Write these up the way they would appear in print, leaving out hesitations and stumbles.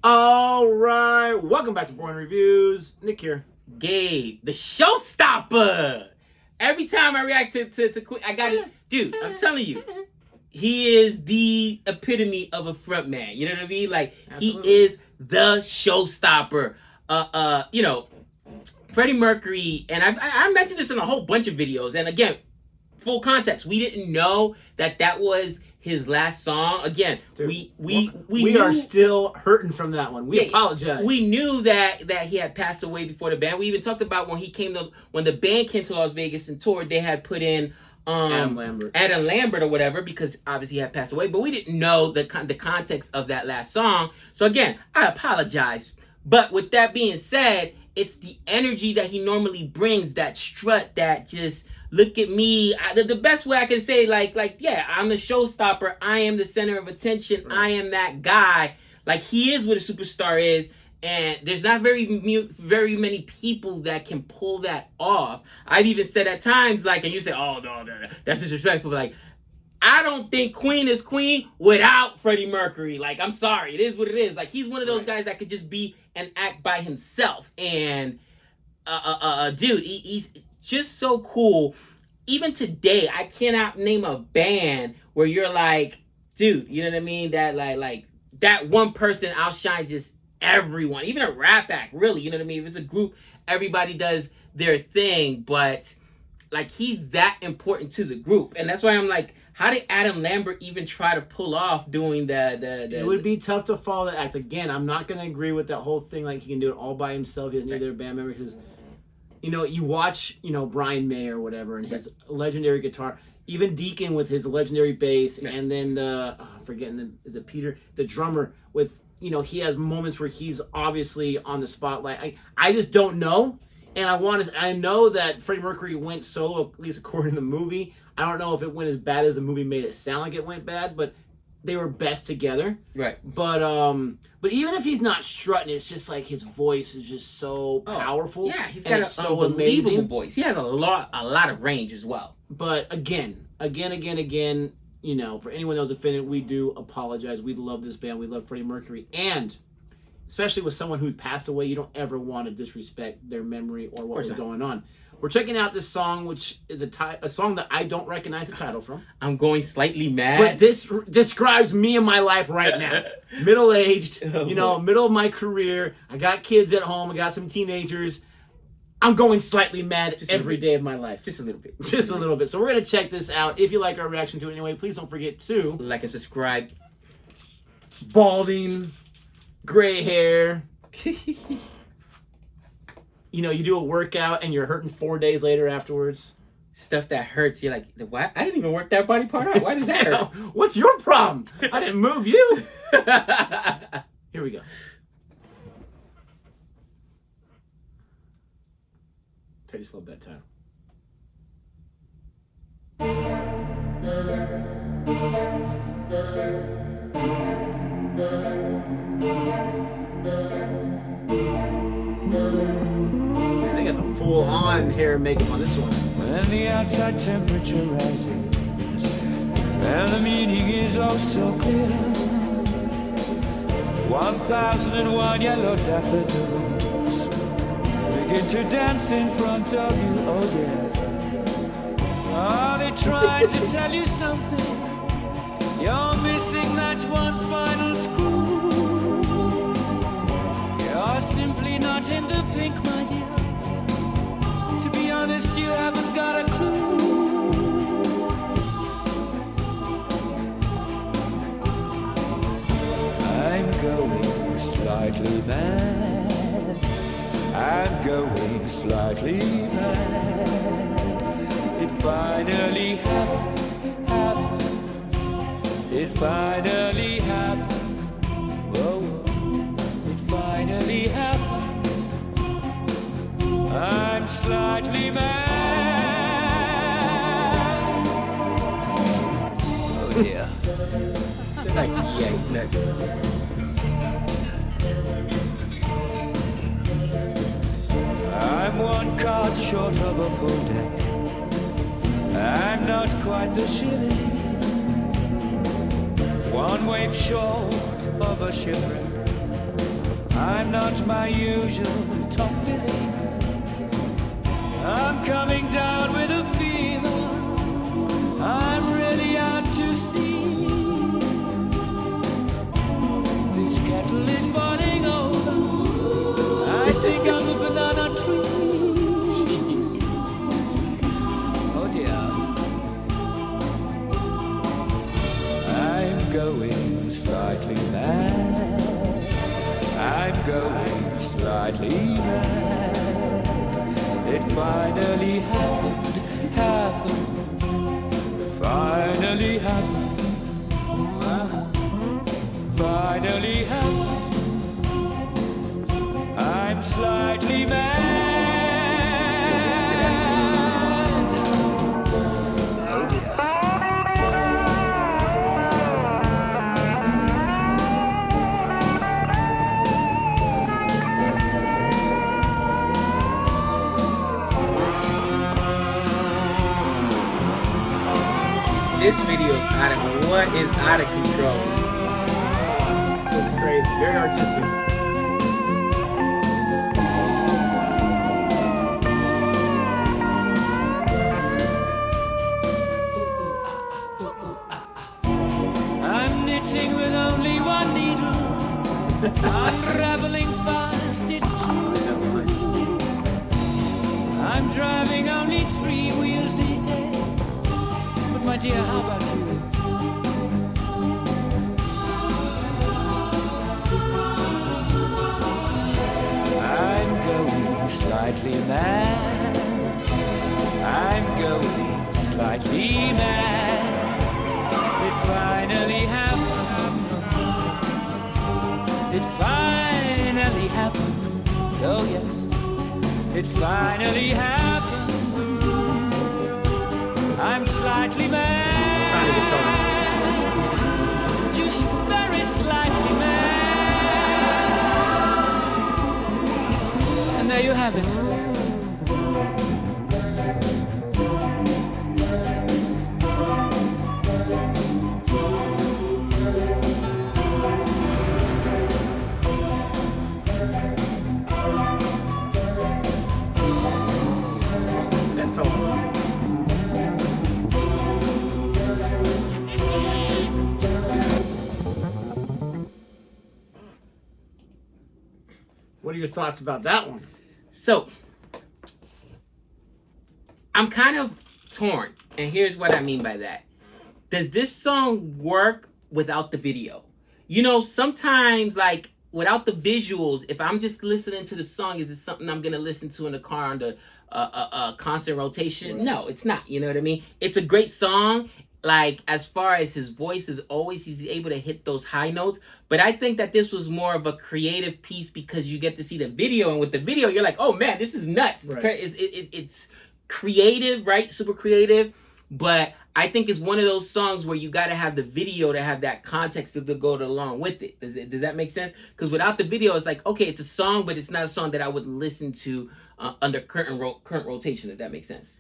All right, welcome back to Boring Reviews. Nick here. Gabe, the showstopper. Every time I react to Queen, I got it. Dude, I'm telling you, he is the epitome of a front man. You know what I mean? Like, Absolutely. He is the showstopper. Freddie Mercury, and I mentioned this in a whole bunch of videos. And again, full context, we didn't know that was his last song. Again, Dude, we knew, are still hurting from that one. We apologize. We knew that he had passed away before the band. We even talked about when the band came to Las Vegas and toured, they had put in Adam Lambert or whatever, because obviously he had passed away. But we didn't know the context of that last song. So again, I apologize. But with that being said, it's the energy that he normally brings, that strut, that just look at me. The best way I can say, yeah, I'm the showstopper. I am the center of attention. Right. I am that guy. Like, he is what a superstar is. And there's not very many people that can pull that off. I've even said at times, and you say, oh, no, that's disrespectful. But I don't think Queen is Queen without Freddie Mercury. I'm sorry. It is what it is. He's one of those guys that could just be and act by himself. And, dude, he's just so cool. Even today, I cannot name a band where you're like, dude, you know what I mean? That like that one person outshines just everyone. Even a rap act, really, you know what I mean? If it's a group, everybody does their thing, but he's that important to the group. And that's why I'm like, how did Adam Lambert even try to pull off doing the It would be tough to follow that act. Again, I'm not going to agree with that whole thing. He can do it all by himself. He doesn't need their band member because, you watch, Brian May or whatever and his legendary guitar. Even Deacon with his legendary bass. And then is it Peter? The drummer with, he has moments where he's obviously on the spotlight. I just don't know. And I know that Freddie Mercury went solo, at least according to the movie. I don't know if it went as bad as the movie made it sound like it went bad, but they were best together. Right. But even if he's not strutting, it's just his voice is just so powerful. Yeah, he's got an unbelievable voice. He has a lot of range as well. But again, for anyone that was offended, we do apologize. We love this band. We love Freddie Mercury. And especially with someone who's passed away, you don't ever want to disrespect their memory or what was going on. We're checking out this song, which is a song that I don't recognize the title from. I'm Going Slightly Mad. But this describes me and my life right now. Middle-aged, middle of my career. I got kids at home. I got some teenagers. I'm going slightly mad every day of my life. Just a little bit. Just a little bit. So we're going to check this out. If you like our reaction to it anyway, please don't forget to like and subscribe. Balding, gray hair. You do a workout and you're hurting 4 days later afterwards. Stuff that hurts. You're like, what? I didn't even work that body part out. Why does that hurt? What's your problem? I didn't move you. Here we go. Teddy slowed that time. They got the full-on hair and makeup on this one. When the outside temperature rises and the meaning is oh so clear, 1001 yellow daffodils begin to dance in front of you, oh dear. Are they trying to tell you something? You're missing that one final screw. You're simply not in the pink, my dear. To be honest, you haven't got a clue. I'm going slightly mad. I'm going slightly mad. It finally happened. It finally happened. Whoa, it finally happened. I'm slightly mad. Oh dear. Yeah, next. I'm one card short of a full deck. I'm not quite the shilling. One wave short of a shipwreck. I'm not my usual top billy. I'm coming down with a fever. I'm really out to sea. This kettle is boiling over. I think I'm a banana tree. Jeez. Oh dear. I'm going slightly mad. I'm going slightly mad. It finally happened. Finally happened. Finally happened. I'm slightly mad. This video is out of control. It's crazy. Very artistic. I'm knitting with only one needle. Unraveling fast, it's true. I'm driving only 3 wheels these days. But my dear, how about you? I'm going slightly mad. I'm going slightly mad. It finally happened. It finally happened. Oh yes, it finally happened. I'm slightly mad. Just very slightly mad. And there you have it. What are your thoughts about that one? So, I'm kind of torn, and here's what I mean by that. Does this song work without the video? You know, sometimes, like, without the visuals, if I'm just listening to the song, is it something I'm going to listen to in the car under constant rotation? Right. No, it's not. You know what I mean? It's a great song. Like, as far as his voice is always, he's able to hit those high notes. But I think that this was more of a creative piece because you get to see the video. And with the video, you're like, oh, man, this is nuts. Right. It's creative, right? Super creative. But I think it's one of those songs where you got to have the video to have that context to go along with it. Does that make sense? Because without the video, it's like, okay, it's a song, but it's not a song that I would listen to under current rotation, if that makes sense.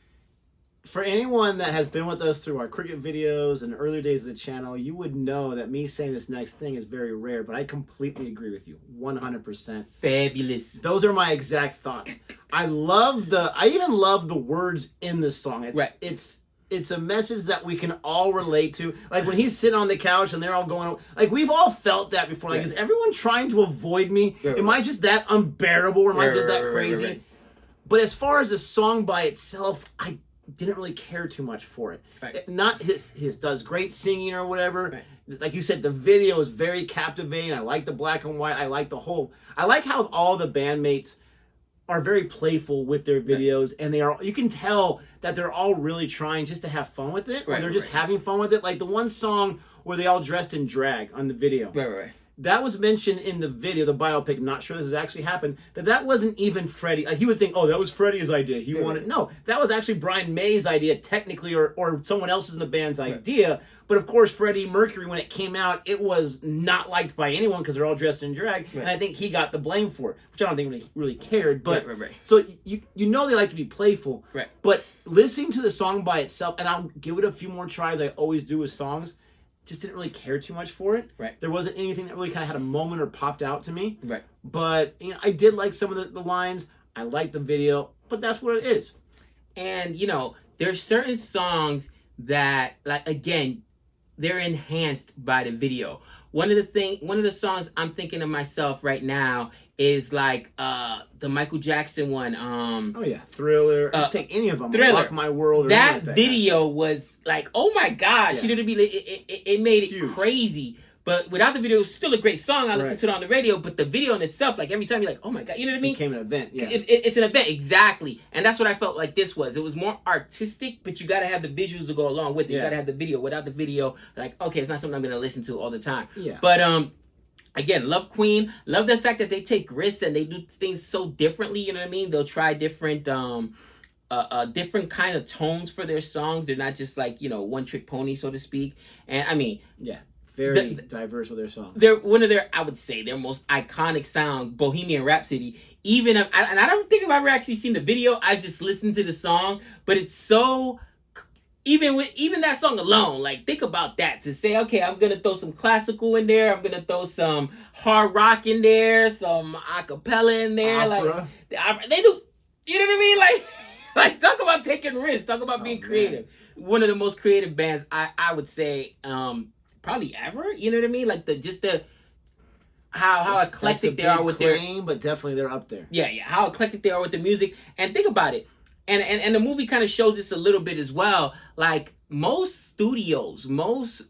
For anyone that has been with us through our cricket videos and earlier days of the channel, you would know that me saying this next thing is very rare, but I completely agree with you. 100%. Fabulous. Those are my exact thoughts. I even love the words in this song. It's a message that we can all relate to. Like when he's sitting on the couch and they're all going, like we've all felt that before. Like, is everyone trying to avoid me? Am I just that unbearable or am I just that crazy? Right. But as far as the song by itself, I didn't really care too much for it. Right. Not his does great singing or whatever. Right. Like you said, the video is very captivating. I like the black and white. I like how all the bandmates are very playful with their videos, and you can tell that they're all really trying just to have fun with it, or they're just having fun with it. Like the one song where they all dressed in drag on the video. Right. That was mentioned in the video, the biopic. I'm not sure this has actually happened. That wasn't even Freddie. Like, he would think, oh, that was Freddie's idea. He wanted... No, that was actually Brian May's idea, technically, or someone else's in the band's idea. But, of course, Freddie Mercury, when it came out, it was not liked by anyone because they're all dressed in drag. Right. And I think he got the blame for it, which I don't think he really cared. But So you know they like to be playful. Right. But listening to the song by itself, and I'll give it a few more tries, I always do with songs, just didn't really care too much for it. Right. There wasn't anything that really kind of had a moment or popped out to me. Right. But I did like some of the lines. I liked the video, but that's what it is. And there's certain songs that, like, again, they're enhanced by the video. One of the songs I'm thinking of myself right now is like the Michael Jackson one. Oh yeah, Thriller. Take any of them. Thriller. Rock My World. Or that like video was like, oh my gosh, Yeah. you know what I mean? It made it Huge. crazy. But without the video, it was still a great song. I listened Right. to it on the radio, but the video in itself, like every time you're like, oh my god, you know what I mean? It became an event. Yeah. It's an event, exactly. And that's what I felt like this was. It was more artistic, but you got to have the visuals to go along with it. You Yeah. got to have the video. Without the video, like, okay, it's not something I'm going to listen to all the time. Yeah. But again, love Queen. Love the fact that they take risks and they do things so differently, you know what I mean? They'll try different different kind of tones for their songs. They're not just like, one trick pony, so to speak. And I mean, Yeah. Very diverse with their songs. they're one of their, I would say, their most iconic sound, Bohemian Rhapsody. Even if, and I don't think I've ever actually seen the video. I just listened to the song, but it's so, even that song alone, like, think about that, to say, okay, I'm gonna throw some classical in there, I'm gonna throw some hard rock in there, some acapella in there, Opera. like they do, you know what I mean? Like talk about taking risks, talk about being creative. One of the most creative bands I would say probably ever, you know what I mean? Like how eclectic they are with their, but definitely they're up there. yeah, how eclectic they are with the music. And think about it, and the movie kind of shows this a little bit as well. Like most studios, most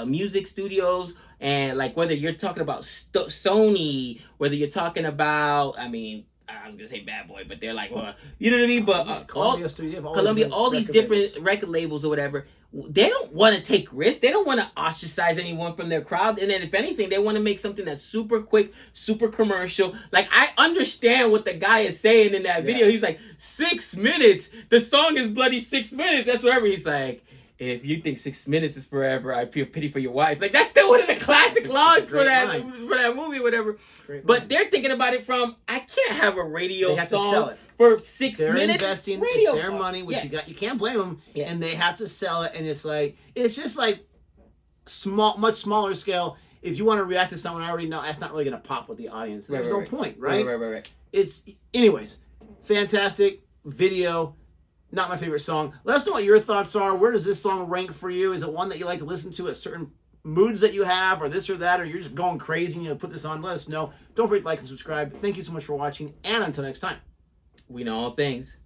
music studios, and like whether you're talking about Sony, whether you're talking about, I mean, I was gonna say Bad Boy, but they're like, well, you know what I mean? But Columbia, all these different record labels or whatever, they don't want to take risks. They don't want to ostracize anyone from their crowd. And then if anything, they want to make something that's super quick, super commercial. Like, I understand what the guy is saying in that video. He's like, 6 minutes. The song is bloody 6 minutes. That's whatever. He's like, if you think 6 minutes is forever, I feel pity for your wife. Like, that's still one of the classic lines for that movie, whatever. But they're thinking about it from, I can't have a radio song for 6 They're minutes. investing. Radio It's their money, which you can't blame them. Yeah. And they have to sell it. And it's just like much smaller scale. If you want to react to someone, I already know that's not really going to pop with the audience. There's no point, right? Right. Anyways, fantastic video. Not my favorite song. Let us know what your thoughts are. Where does this song rank for you? Is it one that you like to listen to at certain moods that you have, or this or that, or you're just going crazy and put this on? Let us know. Don't forget to like and subscribe. Thank you so much for watching, and until next time. We know all things.